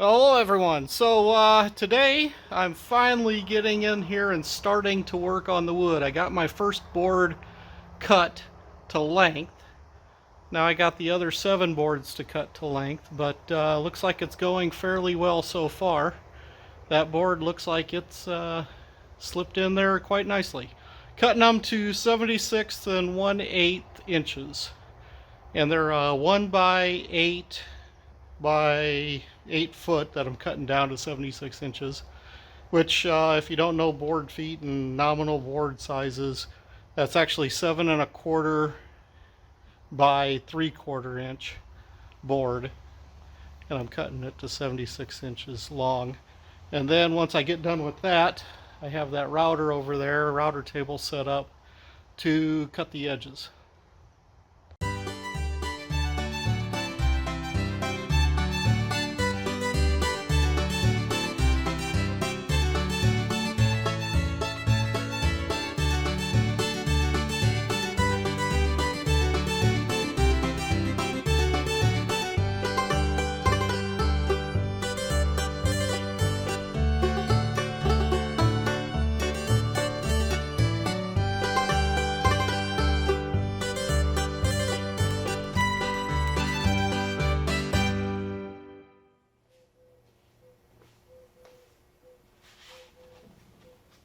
Hello everyone. So today I'm finally getting in here and starting to work on the wood. I got my first board cut to length. Now I got the other 7 boards to cut to length, but looks like it's going fairly well so far. That board looks like it's slipped in there quite nicely. Cutting them to 76 and 1/8 inches. And they're 1 by 8 by 8 foot that I'm cutting down to 76 inches, which, if you don't know board feet and nominal board sizes, that's actually 7 1/4 by 3/4 inch board, and I'm cutting it to 76 inches long. And then once I get done with that, I have that router over there, router table set up to cut the edges.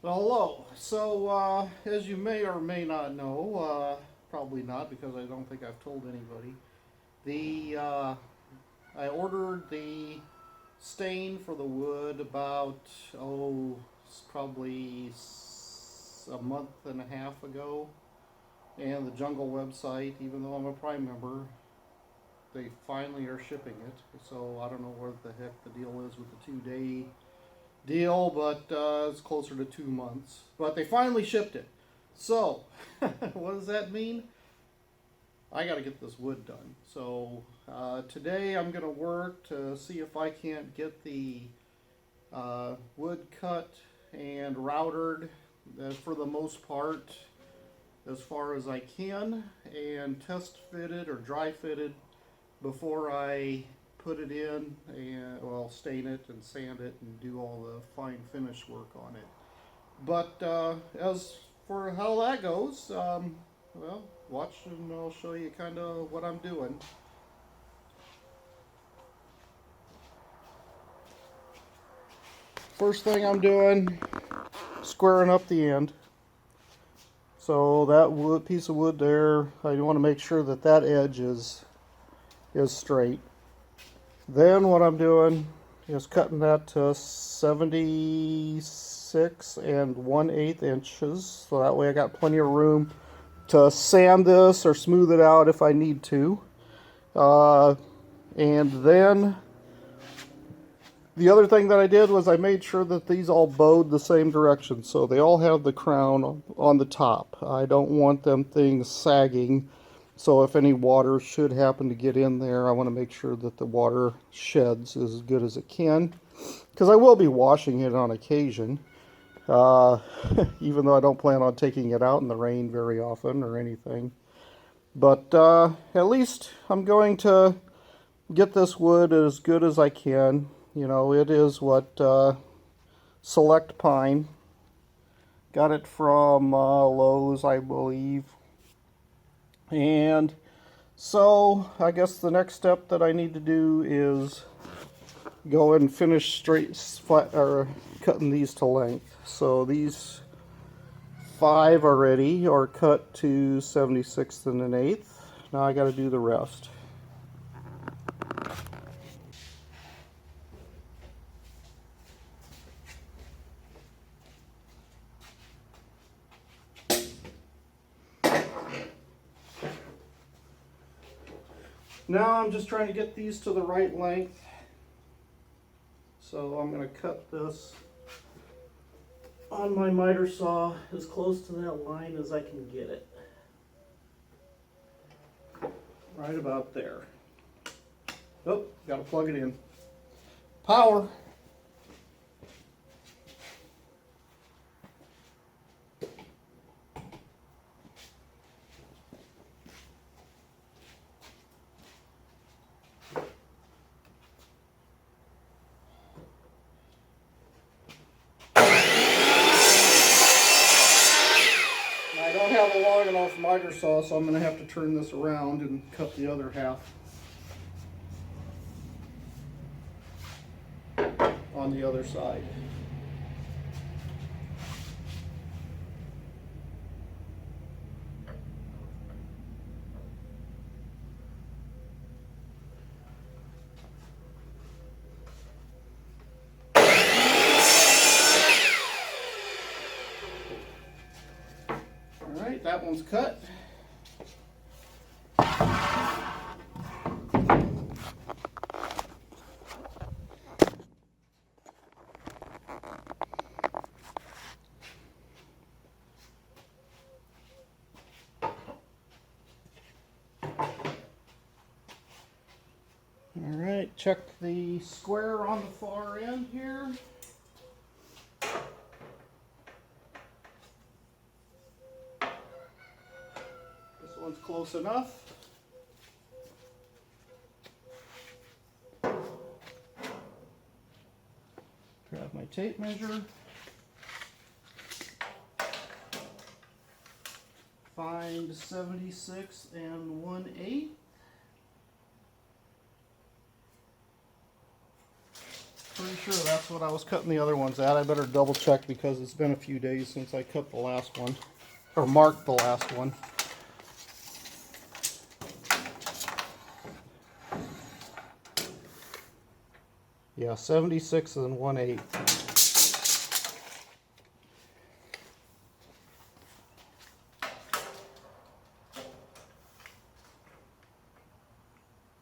Hello. So, as you may or may not know, probably not because I don't think I've told anybody, I ordered the stain for the wood about, it's probably a month and a half ago. And the Jungle website, even though I'm a Prime member, they finally are shipping it. So I don't know what the heck the deal is with the 2-day deal, but it's closer to 2 months. But they finally shipped it. So, what does that mean? I got to get this wood done. So, today I'm going to work to see if I can't get the wood cut and routered for the most part as far as I can, and test fitted or dry fitted before I put it in and, well, stain it and sand it and do all the fine finish work on it. But as for how that goes, well, watch and I'll show you kind of what I'm doing. First thing I'm doing, squaring up the end. So that wood, piece of wood there, I want to make sure that that edge is straight. Then what I'm doing is cutting that to 76 and 1/8 inches, so that way I got plenty of room to sand this or smooth it out if I need to. And then the other thing that I did was I made sure that these all bowed the same direction, so they all have the crown on the top. I don't want them things sagging, so if any water should happen to get in there, I want to make sure that the water sheds as good as it can, because I will be washing it on occasion, even though I don't plan on taking it out in the rain very often or anything. But at least I'm going to get this wood as good as I can. You know, it is what Select Pine. Got it from Lowe's, I believe. And so I guess the next step that I need to do is go and finish straight flat, or cutting these to length. So these 5 already are cut to 76 and 1/8. Now I got to do the rest. Now I'm just trying to get these to the right length. So I'm going to cut this on my miter saw as close to that line as I can get it. Right about there. Oh, got to plug it in. Power. this miter saw, so I'm going to have to turn this around and cut the other half on the other side. Alright, that one's cut. Alright, check the square on the far end here. This one's close enough. Grab my tape measure. Find 76 1/8. Pretty sure that's what I was cutting the other ones at. I better double check because it's been a few days since I cut the last one, or marked the last one. Yeah, 76 1/8.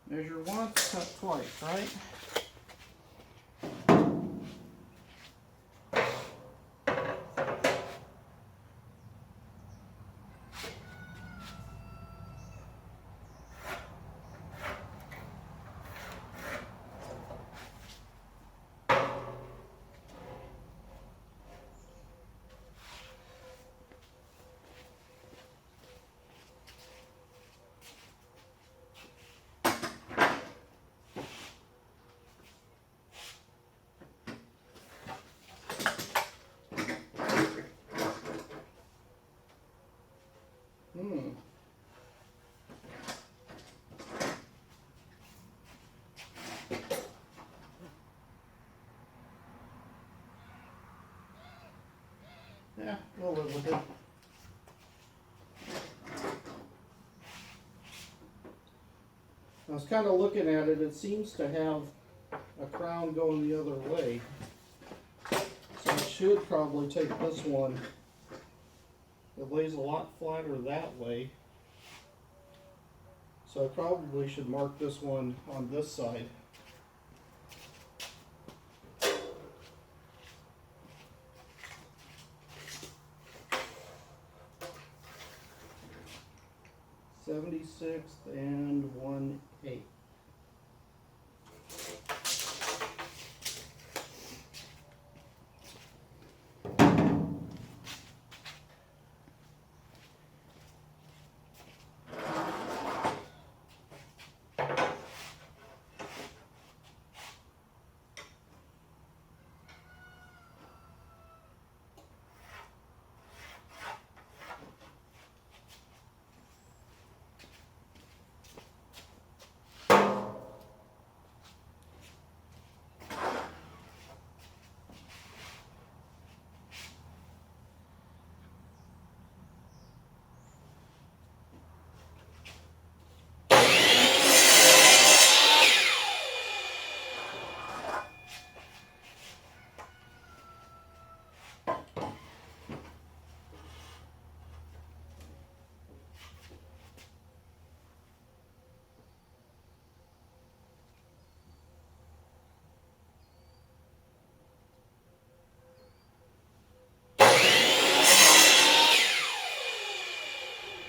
Measure once, cut twice, right? Yeah, we'll live with it. I was kind of looking at it. It seems to have a crown going the other way. So I should probably take this one. It lays a lot flatter that way. So I probably should mark this one on this side. /76 1/8.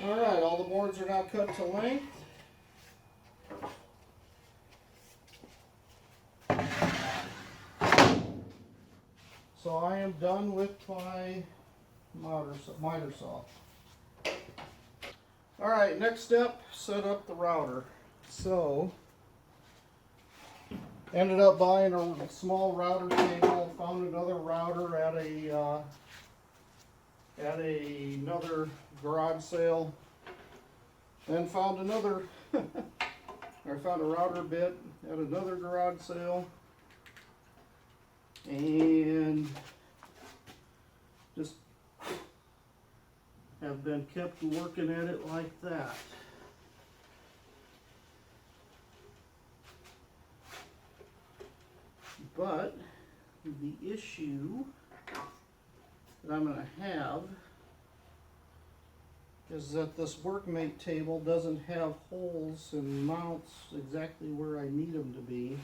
Alright, all the boards are now cut to length. So I am done with my miter saw. Alright, next step, set up the router. So, ended up buying a small router table, found another router at another garage sale. Then found another, I found a router bit at another garage sale, and just have been kept working at it like that. But the issue that I'm going to have is that this workmate table doesn't have holes and mounts exactly where I need them to be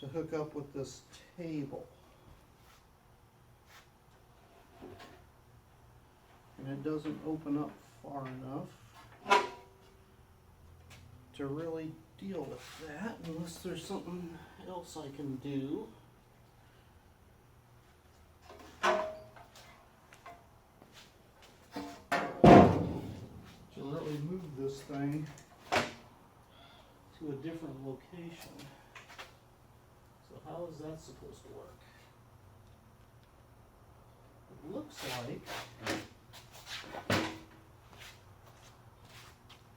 to hook up with this table. And it doesn't open up far enough to really deal with that unless there's something else I can do. To really move this thing to a different location. So how is that supposed to work? It looks like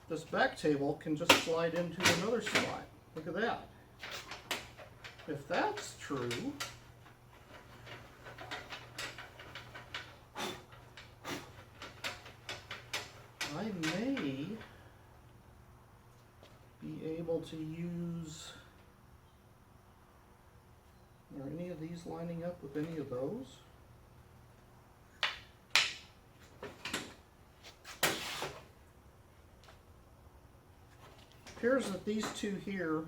this back table can just slide into another slot. Look at that. If that's true, I may be able to use, are any of these lining up with any of those? Appears that these two here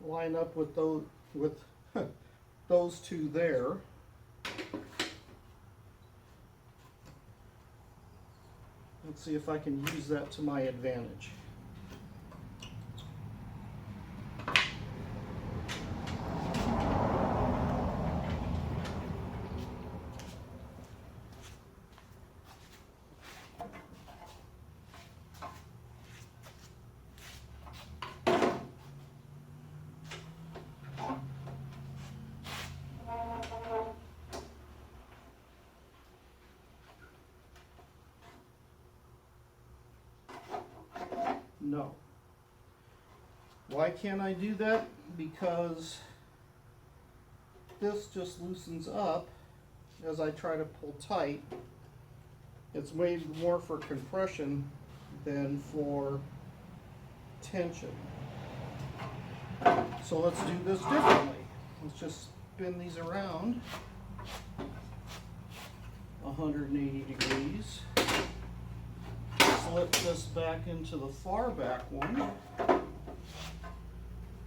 line up with those two there. Let's see if I can use that to my advantage. No. Why can't I do that? Because this just loosens up as I try to pull tight. It's made more for compression than for tension. So let's do this differently. Let's just spin these around 180 degrees. Flip this back into the far back one.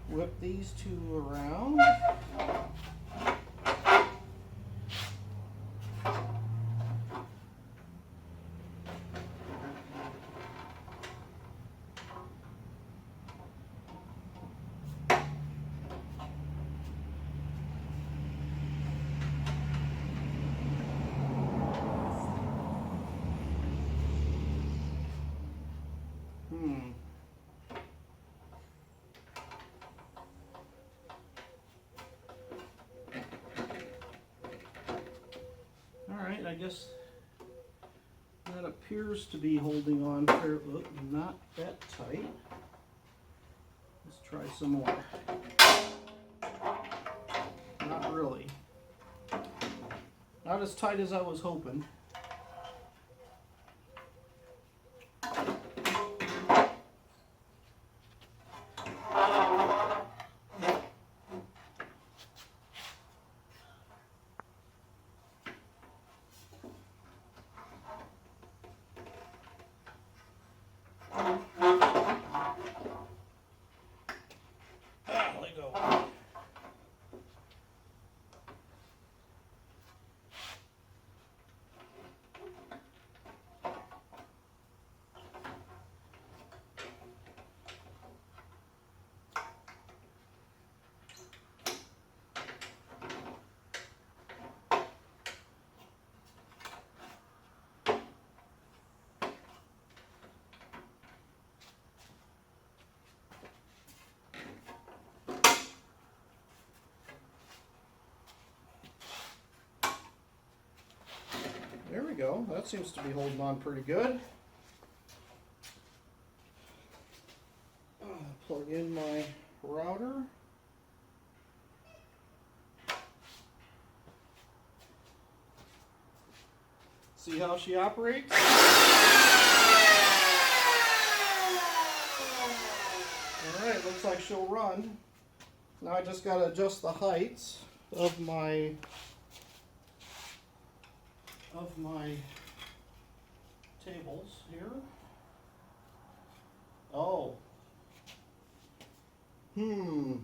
Whip these two around. Alright, I guess that appears to be holding on fairly, not that tight. Let's try some more. Not really. Not as tight as I was hoping. Let go. go. That seems to be holding on pretty good. Plug in my router. See how she operates? Alright, looks like she'll run. Now I just got to adjust the heights of my tables here. Oh. You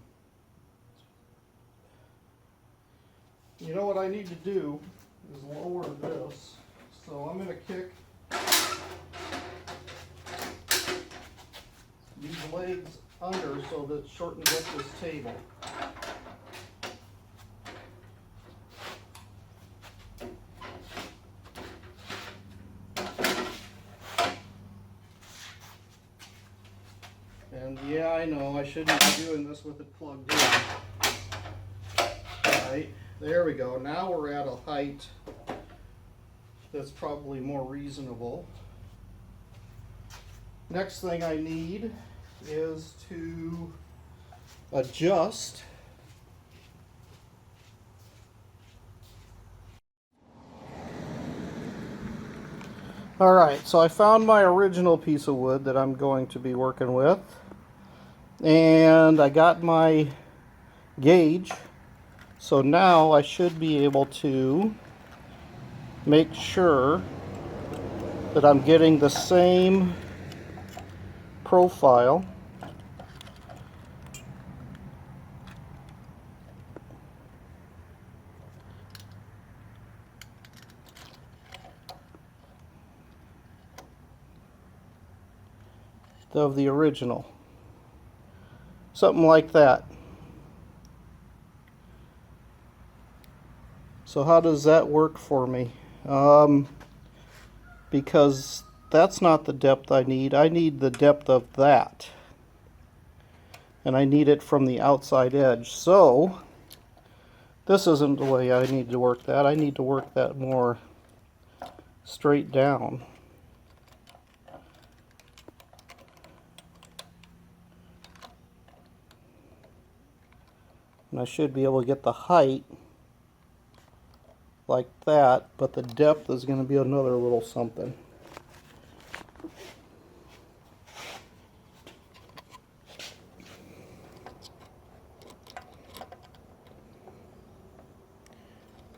know what I need to do is lower this. So I'm going to kick these legs under so that it shortens up this table. And yeah, I know I shouldn't be doing this with it plugged in. Alright, there we go. Now we're at a height that's probably more reasonable. Next thing I need is to adjust Alright, so I found my original piece of wood that I'm going to be working with, and I got my gauge, so now I should be able to make sure that I'm getting the same profile of the original. Something like that. So how does that work for me? Because that's not the depth I need. I need the depth of that. And I need it from the outside edge. So this isn't the way I need to work that. I need to work that more straight down. And I should be able to get the height like that, but the depth is going to be another little something.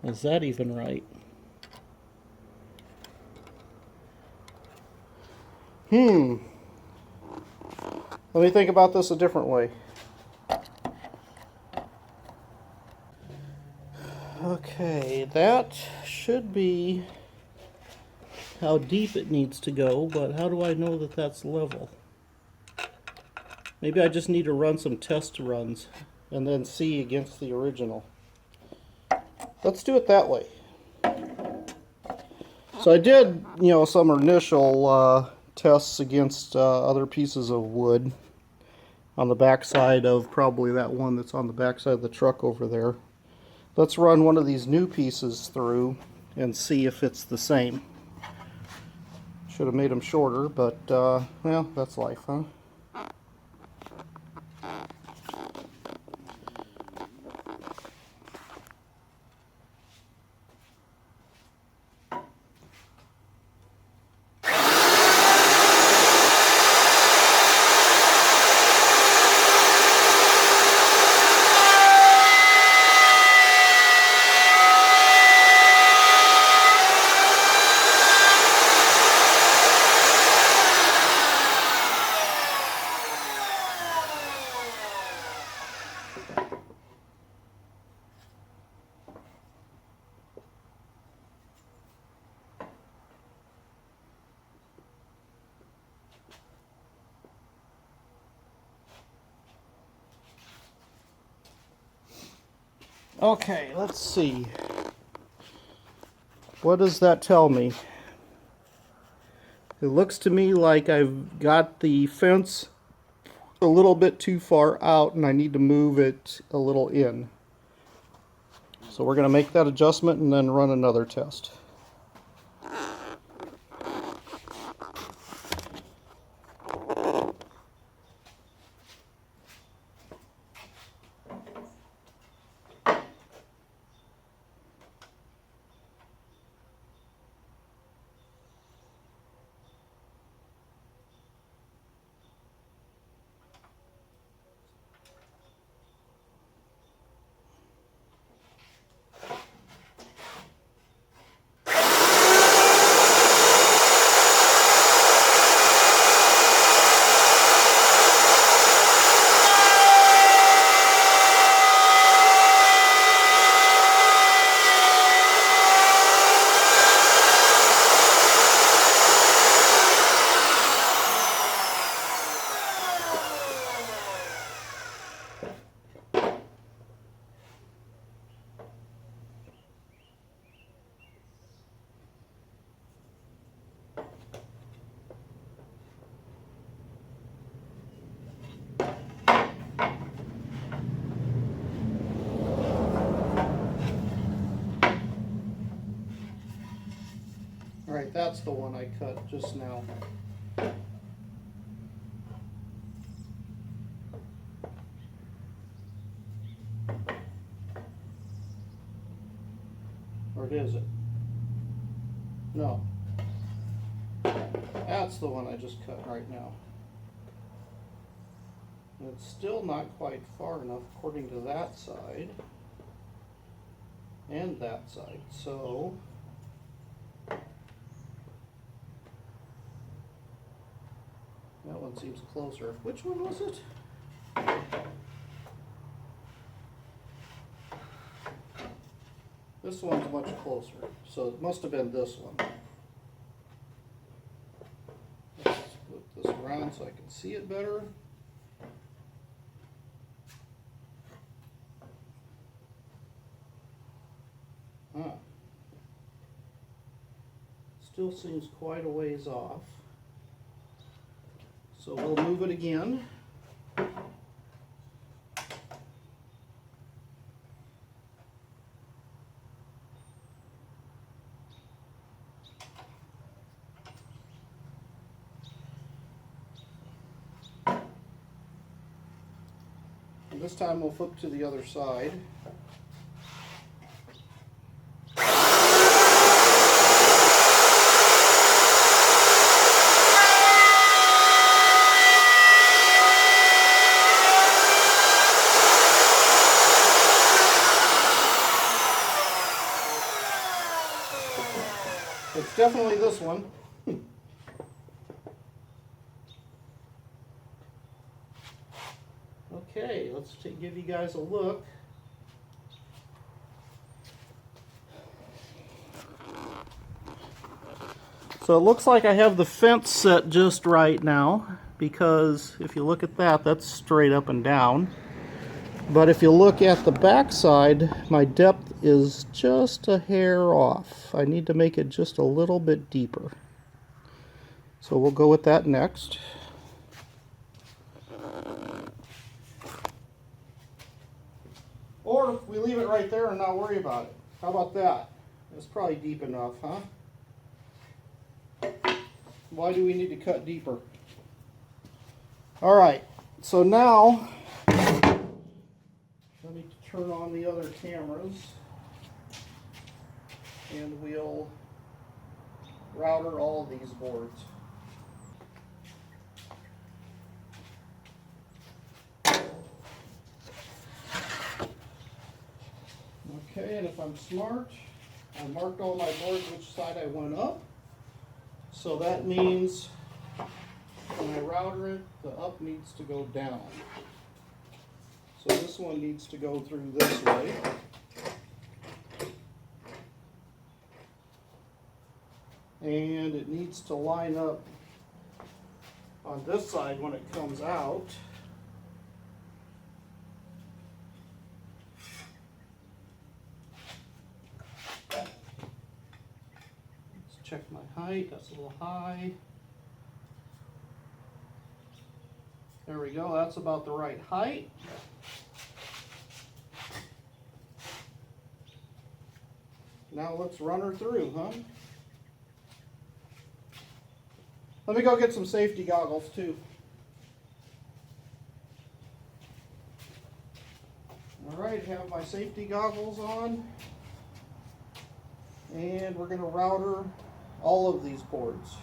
Is that even right? Let me think about this a different way. Okay, that should be how deep it needs to go, but how do I know that that's level? Maybe I just need to run some test runs and then see against the original. Let's do it that way. So I did, some initial tests against other pieces of wood on the backside of probably that one that's on the backside of the truck over there. Let's run one of these new pieces through and see if it's the same. Should have made them shorter, but well, that's life, huh? Okay, let's see. What does that tell me? It looks to me like I've got the fence a little bit too far out and I need to move it a little in. So we're going to make that adjustment and then run another test. That's the one I cut just now. Or is it? No. That's the one I just cut right now. It's still not quite far enough according to that side and that side. So that one seems closer. Which one was it? This one's much closer, so it must have been this one. Let's flip this around so I can see it better. Still seems quite a ways off. So we'll move it again. And this time we'll flip to the other side. It's definitely this one. Okay, let's give you guys a look. So it looks like I have the fence set just right now, because if you look at that, that's straight up and down. But if you look at the back side, my depth is just a hair off. I need to make it just a little bit deeper. So we'll go with that next. Or we leave it right there and not worry about it. How about that? That's probably deep enough, huh? Why do we need to cut deeper? All right, so now let me turn on the other cameras and we'll router all these boards. Okay, and if I'm smart, I marked all my boards which side I went up. So that means when I router it, the up needs to go down. So this one needs to go through this way. And it needs to line up on this side when it comes out. Check my height, that's a little high. There we go, that's about the right height. Now let's run her through, huh? Let me go get some safety goggles too. Alright, have my safety goggles on. And we're going to router all of these boards.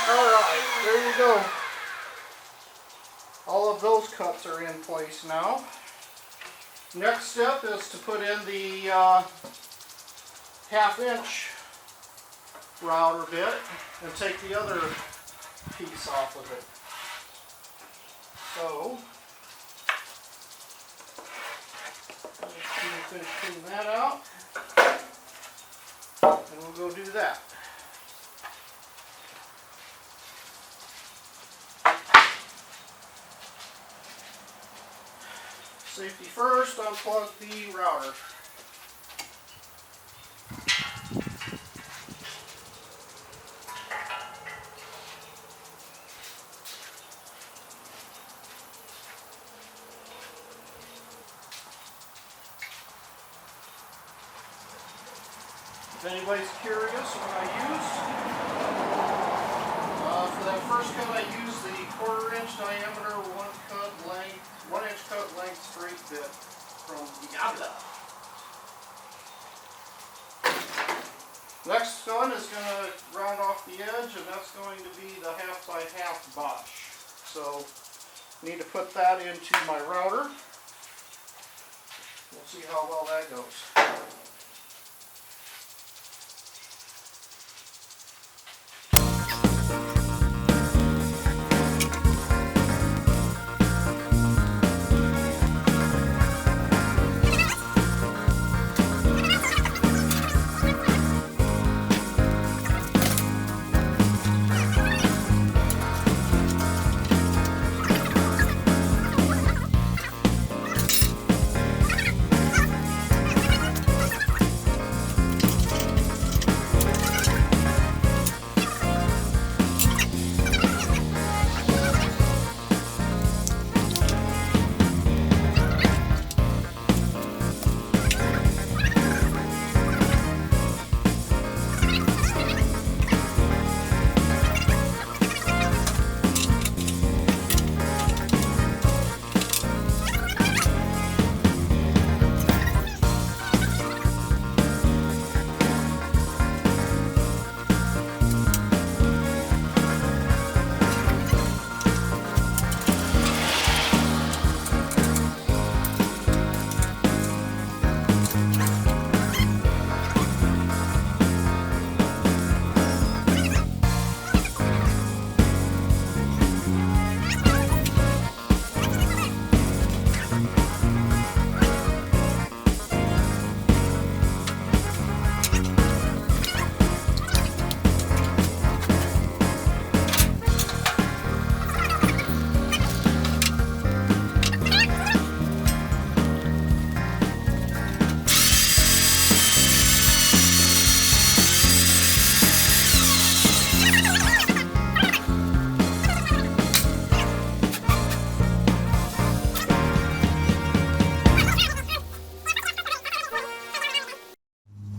Alright, there you go. All of those cuts are in place now. Next step is to put in the 1/2 inch router bit and take the other piece off of it. So, let's finish cleaning that out, and we'll go do that. Safety first, unplug the router. If anybody's curious what I used, for that first cut I used the 1/4 inch diameter, 1 inch cut length straight bit from Diablo. Next one is going to round off the edge, and that's going to be the 1/2 by 1/2 Bosch. So I need to put that into my router. We'll see how well that goes.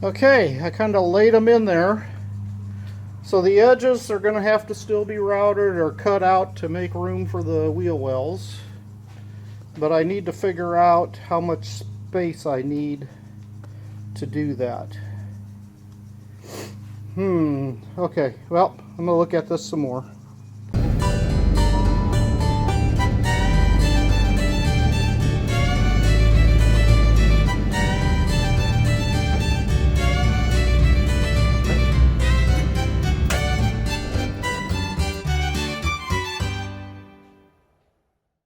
Okay, I kind of laid them in there. So the edges are going to have to still be routed or cut out to make room for the wheel wells. But I need to figure out how much space I need to do that. Okay, well, I'm going to look at this some more.